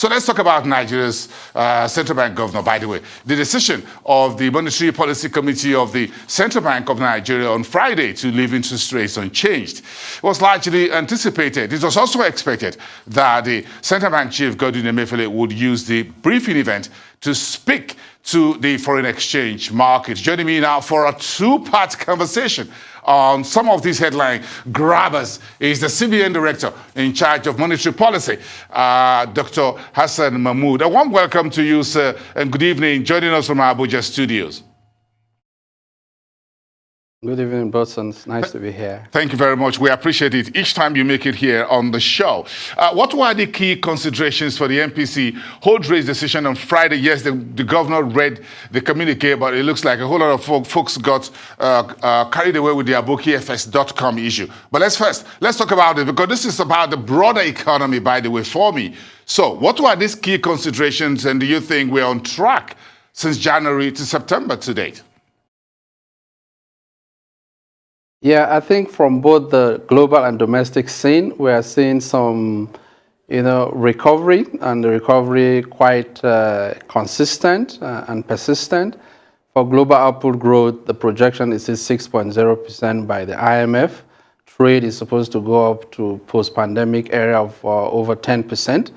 So let's talk about Nigeria's central bank governor, by the way. The decision of the Monetary Policy Committee of the Central Bank of Nigeria on Friday to leave interest rates unchanged was largely anticipated. It was also expected that the central bank chief, Godwin Emefiele, would use the briefing event to speak to the foreign exchange market. Joining me now for a two-part conversation on some of these headline grabbers is the CBN director in charge of monetary policy, Dr. Hassan Mahmud. A warm welcome to you, sir, and good evening, joining us from our Abuja studios. Good evening, Boston. It's nice to be here. Thank you very much. We appreciate it each time you make it here on the show. What were the key considerations for the MPC hold rate decision on Friday? Yes, the governor read the communique, but it looks like a whole lot of folks got carried away with the AbokiFX.com issue. But let's talk about it, because this is about the broader economy, by the way, for me. So what were these key considerations, and do you think we're on track since January to September to date? Yeah, I think from both the global and domestic scene, we are seeing some, recovery, and the recovery quite consistent and persistent. For global output growth, the projection is 6.0% by the IMF. Trade is supposed to go up to post-pandemic area of over 10%.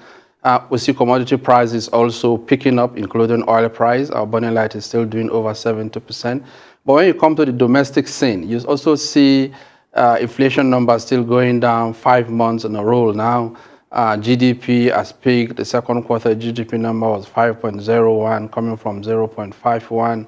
We see commodity prices also picking up, including oil price. Our burning light is still doing over 70%. But when you come to the domestic scene, you also see inflation numbers still going down 5 months in a row now. GDP has peaked. The second quarter GDP number was 5.01, coming from 0.51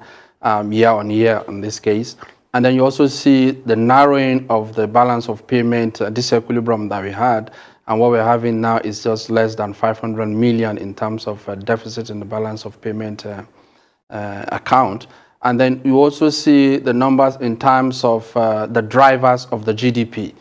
year on year in this case. And then you also see the narrowing of the balance of payment disequilibrium that we had. And what we're having now is just less than 500 million in terms of deficit in the balance of payment account. And then you also see the numbers in terms of the drivers of the GDP.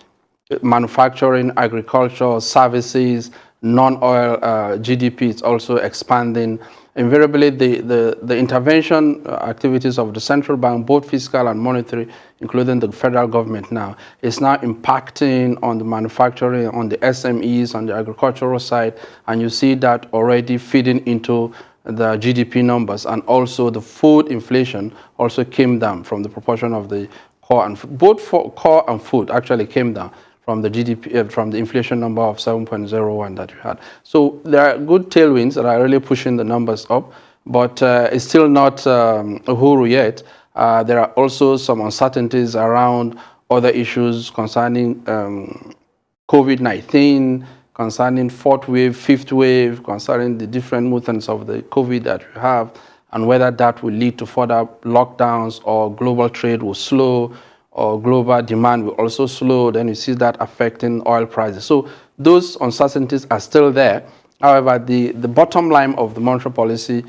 Manufacturing, agriculture, services, non-oil GDP is also expanding. Invariably, the intervention activities of the central bank, both fiscal and monetary, including the federal government now, is now impacting on the manufacturing, on the SMEs, on the agricultural side, and you see that already feeding into the GDP numbers. And also the food inflation also came down from the proportion of the core and food. Both for core and food actually came down from the GDP, from the inflation number of 7.01 that you had. So there are good tailwinds that are really pushing the numbers up, but it's still not uhuru yet. There are also some uncertainties around other issues concerning COVID-19, concerning fourth wave, fifth wave, concerning the different mutants of the COVID that we have, and whether that will lead to further lockdowns or global trade will slow or global demand will also slow. Then you see that affecting oil prices. So those uncertainties are still there. However, the bottom line of the monetary policy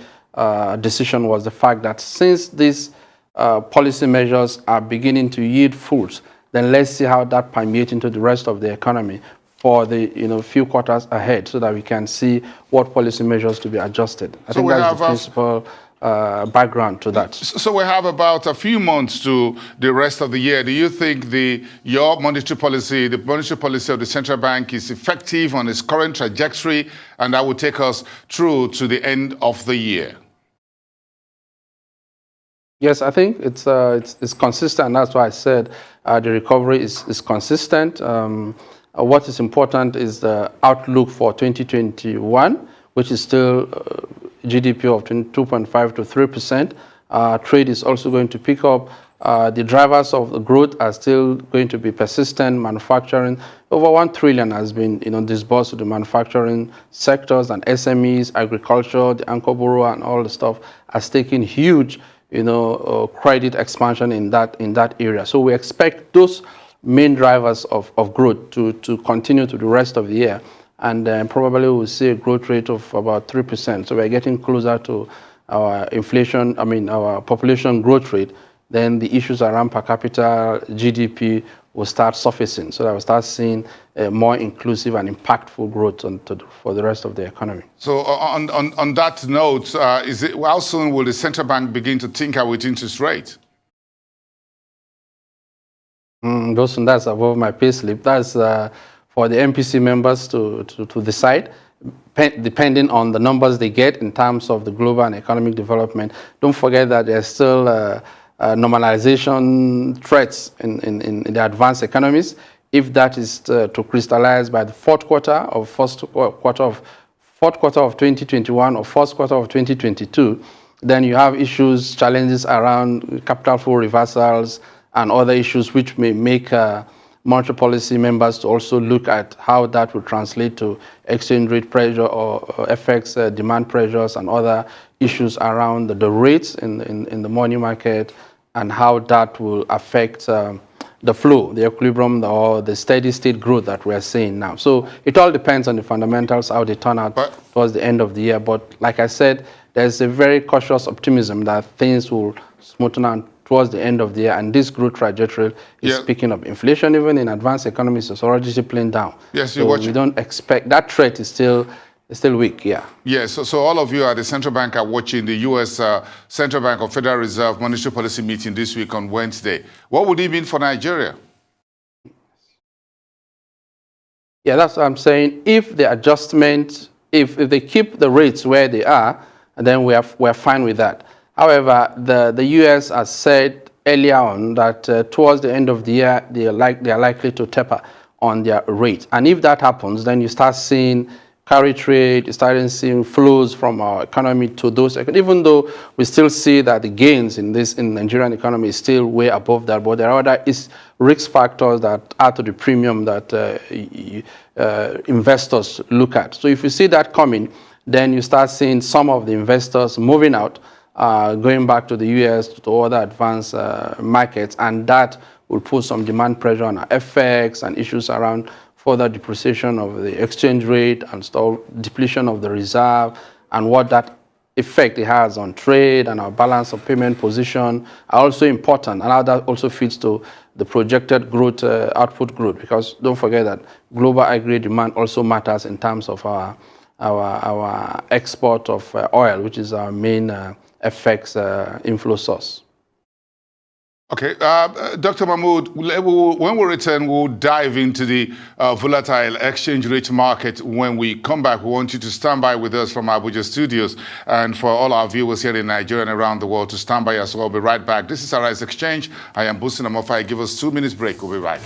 decision was the fact that since these policy measures are beginning to yield fruits, then let's see how that permeates into the rest of the economy for the few quarters ahead, so that we can see what policy measures to be adjusted. I think that's the principal background to that. So we have about a few months to the rest of the year. Do you think your monetary policy, the monetary policy of the central bank, is effective on its current trajectory, and that will take us through to the end of the year? Yes, I think it's consistent. That's why I said the recovery is consistent. What is important is the outlook for 2021, which is still GDP of 2.5 to 3%. Trade is also going to pick up. The drivers of the growth are still going to be persistent. Manufacturing, over 1 trillion has been disbursed to the manufacturing sectors and SMEs, agriculture, the anchor borrower, and all the stuff has taken huge credit expansion in that area. So we expect those main drivers of growth to continue to the rest of the year, and probably we'll see a growth rate of about 3%. So we're getting closer to our inflation, our population growth rate. Then the issues around per capita GDP will start surfacing, so that we'll start seeing a more inclusive and impactful growth for the rest of the economy. So on that note, how soon will the central bank begin to tinker with interest rates? That's above my pay slip. That's for the MPC members to decide. depending on the numbers they get in terms of the global and economic development. Don't forget that there's still normalization threats in the advanced economies. If that is to crystallize by the fourth quarter of 2021 or first quarter of 2022, then you have issues, challenges around capital flow reversals and other issues which may make monetary policy members to also look at how that will translate to exchange rate pressure or FX demand pressures and other issues around the rates in the money market and how that will affect the flow, the equilibrium, or the steady state growth that we're seeing now. So it all depends on the fundamentals, how they turn out towards the end of the year. But like I said, there's a very cautious optimism that things will smoothen out towards the end of the year, and this growth trajectory is picking up. Inflation, even in advanced economies, is already dipping down. Yes, so we don't expect that threat is still weak. Yes, so all of you at the central bank are watching the U.S. Central Bank of Federal Reserve monetary policy meeting this week on Wednesday. What would it mean for Nigeria? Yeah, that's what I'm saying. If the adjustment, if they keep the rates where they are, then we're fine with that. However, the U.S. has said earlier on that towards the end of the year, they are likely to taper on their rate. And if that happens, then you start seeing carry trade, you start seeing flows from our economy to those, even though we still see that the gains in Nigerian economy is still way above that, but there are other risk factors that add to the premium that investors look at. So if you see that coming, then you start seeing some of the investors moving out, going back to the US, to other advanced markets, and that will put some demand pressure on our FX and issues around further depreciation of the exchange rate and depletion of the reserve, and what that effect it has on trade and our balance of payment position are also important, and how that also feeds to the projected growth, output growth, because don't forget that global aggregate demand also matters in terms of our export of oil, which is our main FX inflow source. Okay, Dr. Mahmud, when we return, we'll dive into the volatile exchange rate market. When we come back, we want you to stand by with us from Abuja studios, and for all our viewers here in Nigeria and around the world to stand by as well. We'll be right back. This is Arise Exchange. I am Bosin Amofai. Give us 2 minutes break. We'll be right.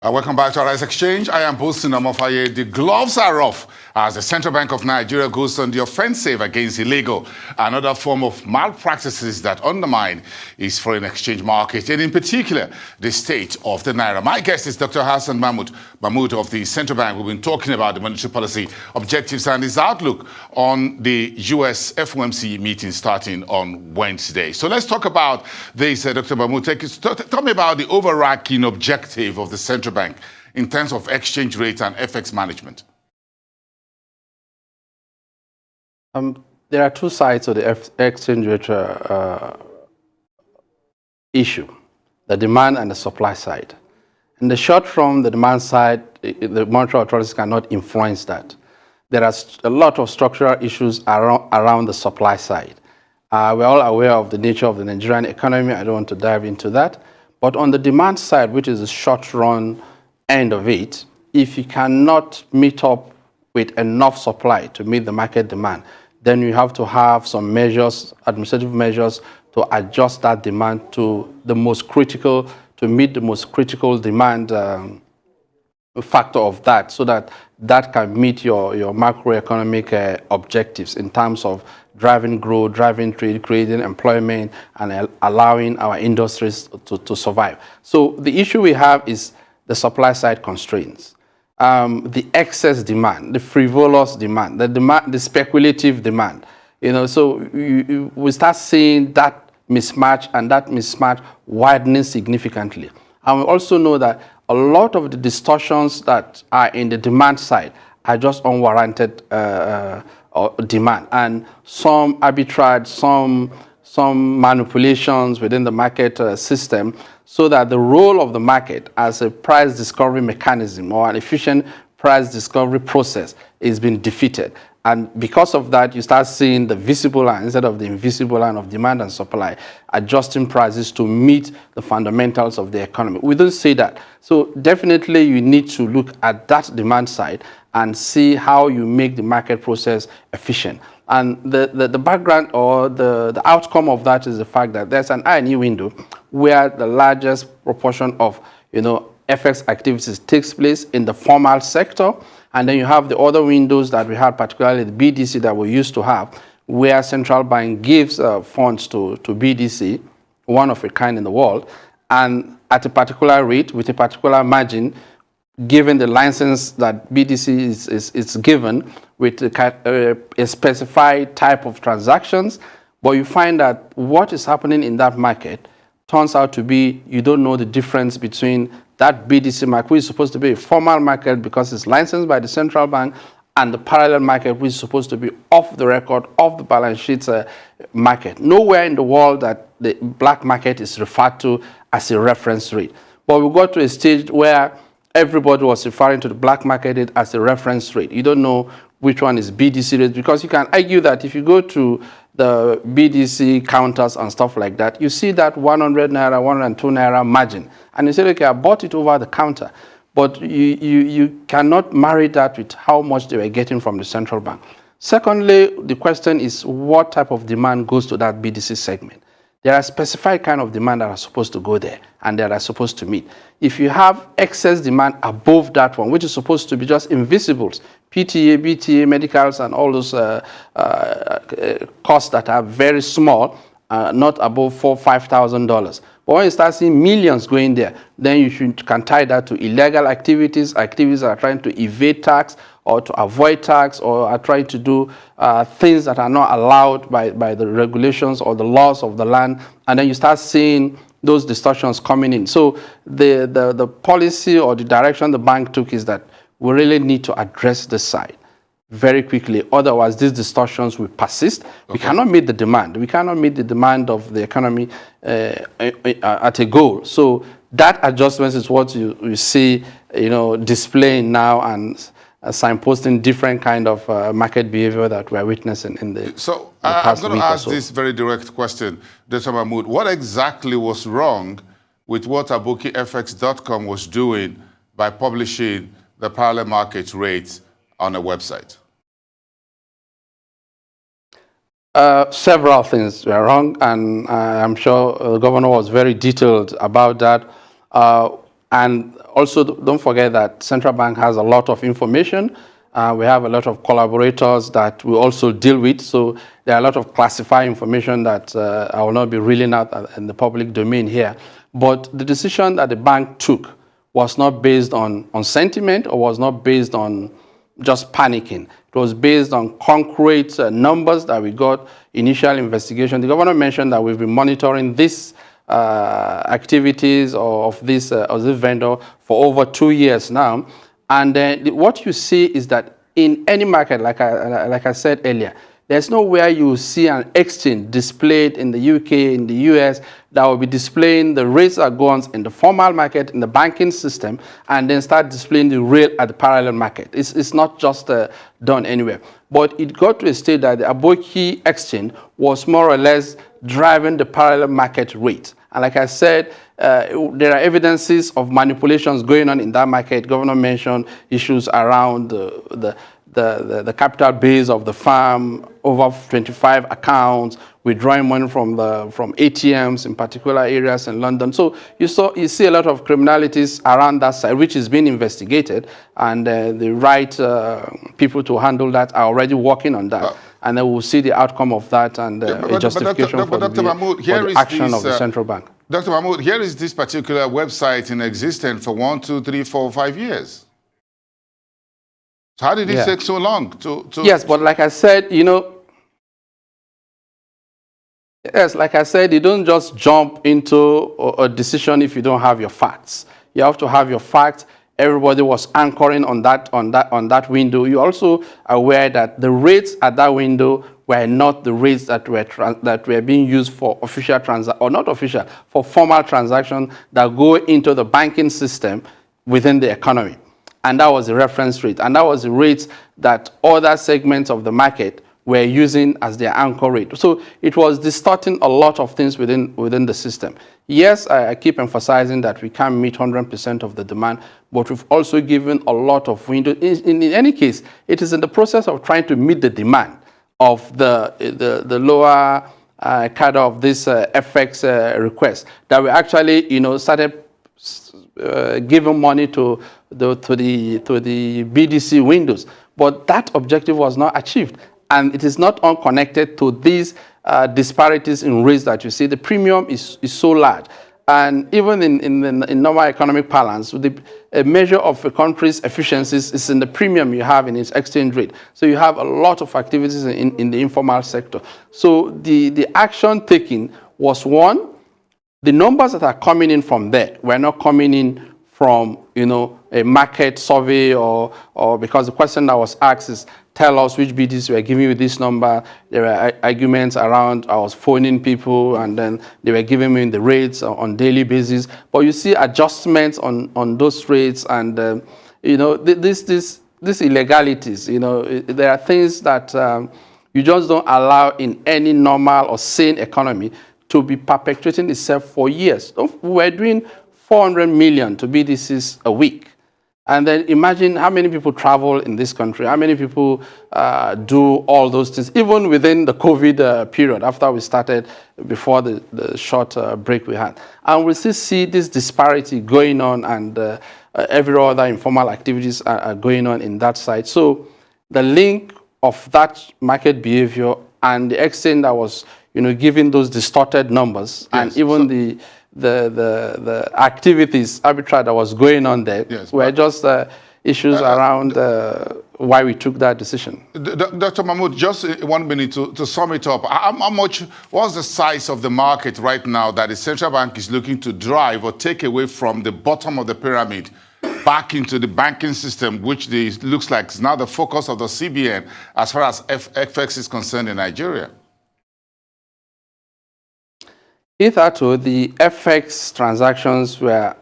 Welcome back to Arise Exchange. I am Bosin Amofaye. The gloves are off as the Central Bank of Nigeria goes on the offensive against illegal and other form of malpractices that undermine its foreign exchange market, and in particular, the state of the Naira. My guest is Dr. Hassan Mahmud of the Central Bank. We've been talking about the monetary policy objectives and his outlook on the US FOMC meeting starting on Wednesday. So let's talk about this, Dr. Mahmud. Tell me about the overarching objective of the Central Bank in terms of exchange rate and FX management. There are two sides of the exchange rate issue, the demand and the supply side. In the short term, the demand side, the monetary authorities cannot influence that. There are a lot of structural issues around the supply side. We're all aware of the nature of the Nigerian economy. I don't want to dive into that. But on the demand side, which is the short-run end of it, if you cannot meet up with enough supply to meet the market demand, then you have to have some measures, administrative measures, to adjust that demand to the most critical, to meet the most critical demand factor of that, so that that can meet your macroeconomic objectives in terms of driving growth, driving trade, creating employment, and allowing our industries to survive. So the issue we have is the supply side constraints. The excess demand, the frivolous demand, the speculative demand. So we start seeing that mismatch, and that mismatch widening significantly. And we also know that a lot of the distortions that are in the demand side are just unwarranted demand, and some arbitrage, some manipulations within the market system, so that the role of the market as a price discovery mechanism or an efficient price discovery process is being defeated. And because of that, you start seeing the visible line instead of the invisible line of demand and supply, adjusting prices to meet the fundamentals of the economy. We don't see that. So definitely you need to look at that demand side and see how you make the market process efficient. And the background or the outcome of that is the fact that there's an I&E window where the largest proportion of FX activities takes place in the formal sector. And then you have the other windows that we had, particularly the BDC that we used to have, where central bank gives funds to BDC, one of a kind in the world, and at a particular rate with a particular margin, given the license that BDC is given with a specified type of transactions. But you find that what is happening in that market turns out to be, you don't know the difference between that BDC market, which is supposed to be a formal market because it's licensed by the central bank, and the parallel market, which is supposed to be off the record, off the balance sheet market. Nowhere in the world that the black market is referred to as a reference rate. But we got to a stage where everybody was referring to the black market as a reference rate. You don't know which one is BDC rate, because you can argue that if you go to the BDC counters and stuff like that, you see that 100 naira, 102 naira margin. And you say, okay, I bought it over the counter. But you cannot marry that with how much they were getting from the central bank. Secondly, the question is what type of demand goes to that BDC segment. There are specified kind of demand that are supposed to go there and that are supposed to meet. If you have excess demand above that one, which is supposed to be just invisibles, PTA, BTA, medicals, and all those costs that are very small, not above $4,000–5,000. But when you start seeing millions going there, then you can tie that to illegal activities that are trying to evade tax or to avoid tax or are trying to do things that are not allowed by the regulations or the laws of the land. And then you start seeing those distortions coming in. So the policy or the direction the bank took is that we really need to address this side very quickly. Otherwise, these distortions will persist. Okay. We cannot meet the demand. We cannot meet the demand of the economy at a goal. So that adjustment is what you see, displaying now and signposting different kind of market behavior that we're witnessing in the So the past I'm going to ask so. this very direct question, Dr. Mahmud. What exactly was wrong with what AbokiFX.com was doing by publishing the parallel market rates on a website? Several things were wrong, and I'm sure the governor was very detailed about that. And also, don't forget that central bank has a lot of information. We have a lot of collaborators that we also deal with. So there are a lot of classified information that I will not be reeling out in the public domain here. But the decision that the bank took was not based on sentiment or was not based on just panicking. It was based on concrete numbers that we got, initial investigation. The governor mentioned that we've been monitoring this activities of this vendor for over 2 years now. And what you see is that in any market, like I said earlier, there's nowhere you see an exchange displayed in the UK, in the US, that will be displaying the rates that go on in the formal market, in the banking system, and then start displaying the rate at the parallel market. It's not just done anywhere. But it got to a state that the Aboki exchange was more or less driving the parallel market rate. And like I said, there are evidences of manipulations going on in that market. Governor mentioned issues around the capital base of the farm, over 25 accounts, withdrawing money from ATMs in particular areas in London. So you see a lot of criminalities around that side, which is being investigated, and the right people to handle that are already working on that. And then we'll see the outcome of that and a justification for the action of the central bank. Dr. Mahmud, here is this particular website in existence for 1, 2, 3, 4, 5 years. So how did it take so long to... Yes, but like I said, like I said, you don't just jump into a decision if you don't have your facts. You have to have your facts. Everybody was anchoring on that window. You're also aware that the rates at that window were not the rates that were being used for official or not official, for formal transactions that go into the banking system within the economy. And that was the reference rate. And that was the rate that other segments of the market were using as their anchor rate. So it was distorting a lot of things within the system. Yes, I keep emphasizing that we can't meet 100% of the demand, but we've also given a lot of window. In any case, it is in the process of trying to meet the demand of the lower kind of this FX request that we actually, started giving money to the BDC windows. But that objective was not achieved. And it is not unconnected to these disparities in rates that you see. The premium is so large. And even in normal economic balance, a measure of a country's efficiencies is in the premium you have in its exchange rate. So you have a lot of activities in the informal sector. So the action taken was, one, the numbers that are coming in from there were not coming in from, a market survey or because the question that was asked is, tell us which BDs were giving you this number. There were arguments around, I was phoning people and then they were giving me the rates on daily basis. But you see adjustments on those rates and, these illegalities, there are things that you just don't allow in any normal or sane economy to be perpetuating itself for years. We're doing 400 million to BDCs a week. And then imagine how many people travel in this country, how many people do all those things, even within the COVID period, after we started, before the short break we had. And we still see this disparity going on, and every other informal activities are going on in that side. So the link of that market behavior and the extent that was, giving those distorted numbers, yes, and even the activities arbitrage that was going on there, yes, were just issues around why we took that decision. Dr. Mahmud, just 1 minute to sum it up. What's the size of the market right now that the central bank is looking to drive or take away from the bottom of the pyramid back into the banking system, which looks like is now the focus of the CBN as far as FX is concerned in Nigeria? Hitherto, the FX transactions were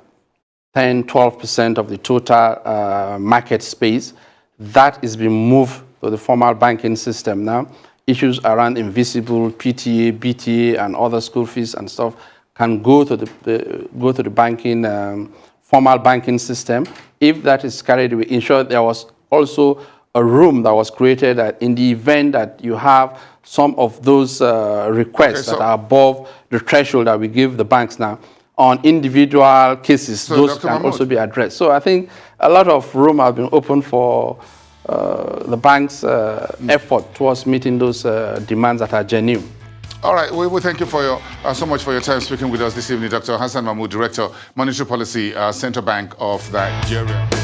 10–12% of the total market space. That is being moved to the formal banking system now. Issues around invisible PTA, BTA, and other school fees and stuff can go to the banking formal banking system. If that is carried, we ensure there was also a room that was created that in the event that you have some of those requests that are above the threshold that we give the banks now, on individual cases, those can also be addressed. So I think a lot of room has been opened for the bank's effort towards meeting those demands that are genuine. All right, we thank you for so much for your time speaking with us this evening, Dr. Hassan Mahmud, Director, Monetary Policy, Central Bank of Nigeria.